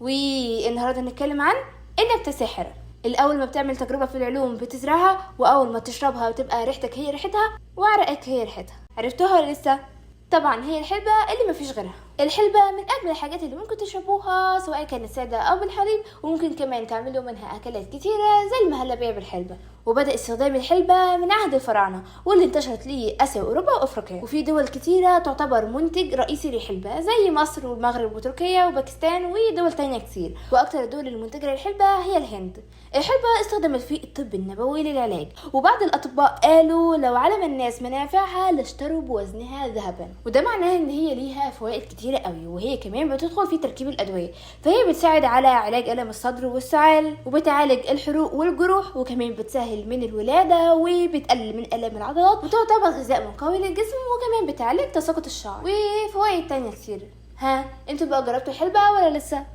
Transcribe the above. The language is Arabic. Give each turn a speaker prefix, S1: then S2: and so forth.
S1: والنهارده هنتكلم عن النبتة الساحرة. الأول ما بتعمل تجربة في العلوم بتزرعها، وأول ما تشربها بتبقى ريحتك هي ريحتها وعرقك هي ريحتها. عرفتوها ولا لسه؟ طبعا هي الحلبة اللي مفيش غيرها. الحلبة من أجمل الحاجات اللي ممكن تشربوها، سواء كانت سادة أو بالحليب، وممكن كمان تعملوا منها أكلات كتيرة زي المهلبية بالحلبة. وبدأ استخدام الحلبة من عهد الفراعنة، واللي انتشرت ليه آسيا وأوروبا وأفريقيا، وفي دول كتيرة تعتبر منتج رئيسي للحلبة زي مصر والمغرب وتركيا وباكستان ودول تانية كتير. وأكتر الدول المنتجة للحلبة هي الهند. الحلبة استخدمت في الطب النبوي للعلاج، وبعض الأطباء قالوا لو علم الناس منافعها لاشتروا بوزنها ذهبا، وده معناه ان هي ليها فوائد كتيرة قوي، وهي كمان بتدخل في تركيب الأدوية. فهي بتساعد على علاج ألم الصدر والسعال، وبتعالج الحروق والجروح، وكمان بتسهل من الولادة وبتقلل من آلام العضلات، وتعتبر غذاء مقوي للجسم، وكمان بتعالج تساقط الشعر وفوائد تانية كتير. ها انتوا بقى جربتوا الحلبة ولا لسه؟